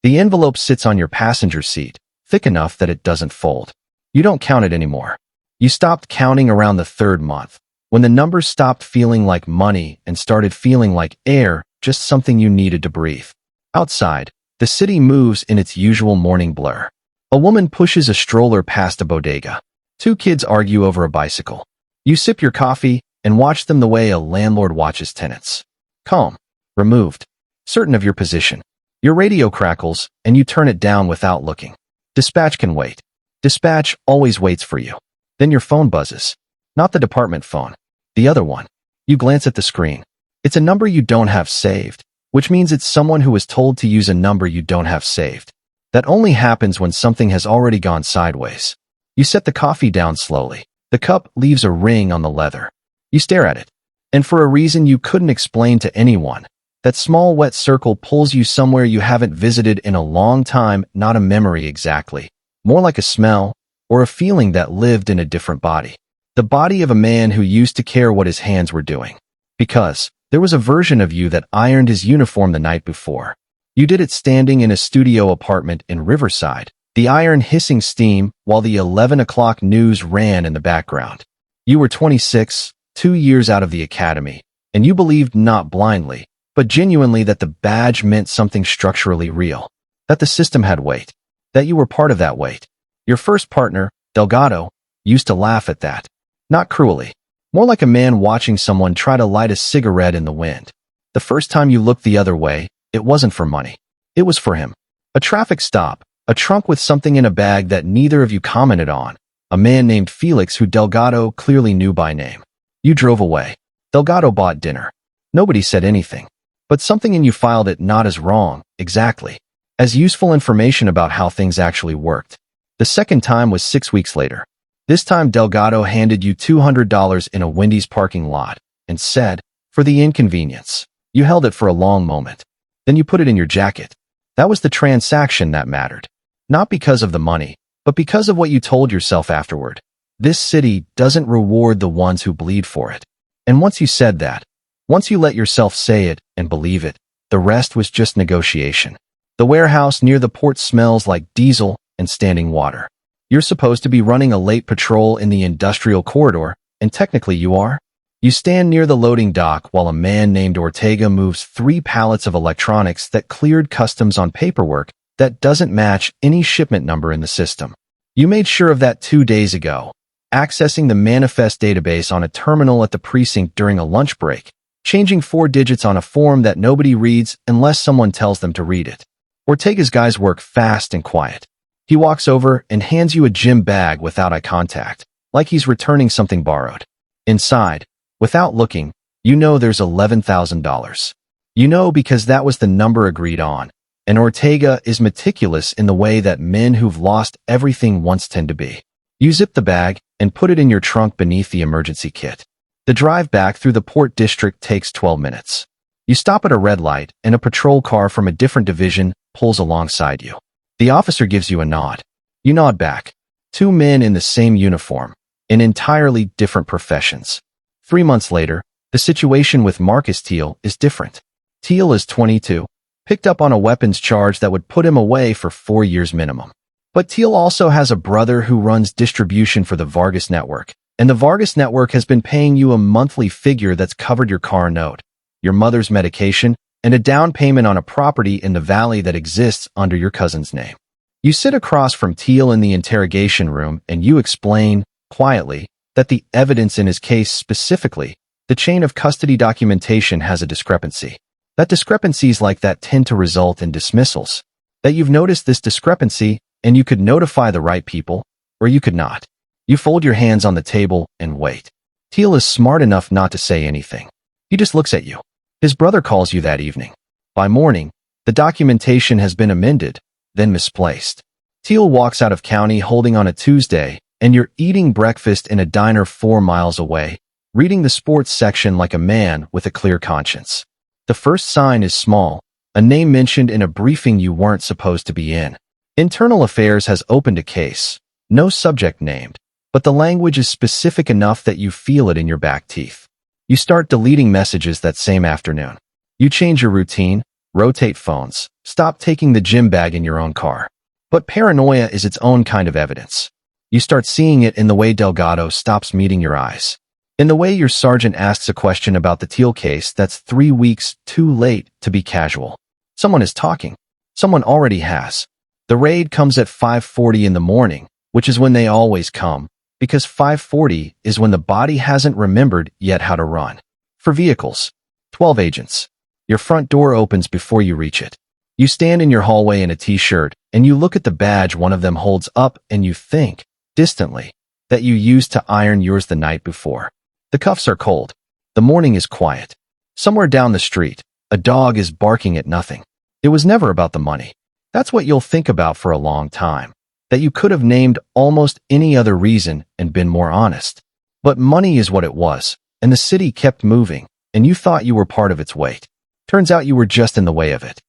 The envelope sits on your passenger seat, thick enough that it doesn't fold. You don't count it anymore. You stopped counting around the third month, when the numbers stopped feeling like money and started feeling like air, just something you needed to breathe. Outside, the city moves in its usual morning blur. A woman pushes a stroller past a bodega. Two kids argue over a bicycle. You sip your coffee and watch them the way a landlord watches tenants. Calm, removed, certain of your position. Your radio crackles, and you turn it down without looking. Dispatch can wait. Dispatch always waits for you. Then your phone buzzes. Not the department phone. The other one. You glance at the screen. It's a number you don't have saved, which means it's someone who was told to use a number you don't have saved. That only happens when something has already gone sideways. You set the coffee down slowly. The cup leaves a ring on the leather. You stare at it. And for a reason you couldn't explain to anyone, that small wet circle pulls you somewhere you haven't visited in a long time, not a memory exactly, more like a smell or a feeling that lived in a different body. The body of a man who used to care what his hands were doing. Because there was a version of you that ironed his uniform the night before. You did it standing in a studio apartment in Riverside, the iron hissing steam while the 11 o'clock news ran in the background. You were 26, 2 years out of the academy, and you believed not blindly, but genuinely that the badge meant something structurally real, that the system had weight, that you were part of that weight. Your first partner, Delgado, used to laugh at that. Not cruelly, more like a man watching someone try to light a cigarette in the wind. The first time you looked the other way, it wasn't for money. It was for him. A traffic stop, a trunk with something in a bag that neither of you commented on, a man named Felix who Delgado clearly knew by name. You drove away. Delgado bought dinner. Nobody said anything. But something in you filed it not as wrong, exactly, as useful information about how things actually worked. The second time was 6 weeks later. This time Delgado handed you $200 in a Wendy's parking lot and said, for the inconvenience. You held it for a long moment. Then you put it in your jacket. That was the transaction that mattered. Not because of the money, but because of what you told yourself afterward. This city doesn't reward the ones who bleed for it. And once you said that, once you let yourself say it and believe it, the rest was just negotiation. The warehouse near the port smells like diesel and standing water. You're supposed to be running a late patrol in the industrial corridor, and technically you are. You stand near the loading dock while a man named Ortega moves 3 pallets of electronics that cleared customs on paperwork that doesn't match any shipment number in the system. You made sure of that 2 days ago, accessing the manifest database on a terminal at the precinct during a lunch break, changing 4 digits on a form that nobody reads unless someone tells them to read it. Ortega's guys work fast and quiet. He walks over and hands you a gym bag without eye contact, like he's returning something borrowed. Inside, without looking, you know there's $11,000. You know because that was the number agreed on, and Ortega is meticulous in the way that men who've lost everything once tend to be. You zip the bag and put it in your trunk beneath the emergency kit. The drive back through the Port District takes 12 minutes. You stop at a red light and a patrol car from a different division pulls alongside you. The officer gives you a nod. You nod back. 2 men in the same uniform, in entirely different professions. 3 months later, the situation with Marcus Teal is different. Teal is 22, picked up on a weapons charge that would put him away for 4 years minimum. But Teal also has a brother who runs distribution for the Vargas network, and the Vargas network has been paying you a monthly figure that's covered your car note, your mother's medication, and a down payment on a property in the valley that exists under your cousin's name. You sit across from Teal in the interrogation room and you explain, quietly, that the evidence in his case specifically, the chain of custody documentation has a discrepancy. That discrepancies like that tend to result in dismissals. That you've noticed this discrepancy and you could notify the right people, or you could not. You fold your hands on the table and wait. Teal is smart enough not to say anything. He just looks at you. His brother calls you that evening. By morning, the documentation has been amended, then misplaced. Teal walks out of county holding on a Tuesday, and you're eating breakfast in a diner 4 miles away, reading the sports section like a man with a clear conscience. The first sign is small, a name mentioned in a briefing you weren't supposed to be in. Internal Affairs has opened a case, no subject named, but the language is specific enough that you feel it in your back teeth. You start deleting messages that same afternoon. You change your routine, rotate phones, Stop taking the gym bag in your own car. But paranoia is its own kind of evidence. You start seeing it in the way Delgado stops meeting your eyes. In the way your sergeant asks a question about the Teal case that's 3 weeks too late to be casual. Someone is talking. Someone already has. The raid comes at 5:40 in the morning, which is when they always come, because 5:40 is when the body hasn't remembered yet how to run. For vehicles, 12 agents. Your front door opens before you reach it. You stand in your hallway in a t-shirt, and you look at the badge one of them holds up, and you think, distantly, that you used to iron yours the night before. The cuffs are cold. The morning is quiet. Somewhere down the street, a dog is barking at nothing. It was never about the money. That's what you'll think about for a long time. That you could have named almost any other reason and been more honest. But money is what it was, and the city kept moving, and you thought you were part of its weight. Turns out you were just in the way of it.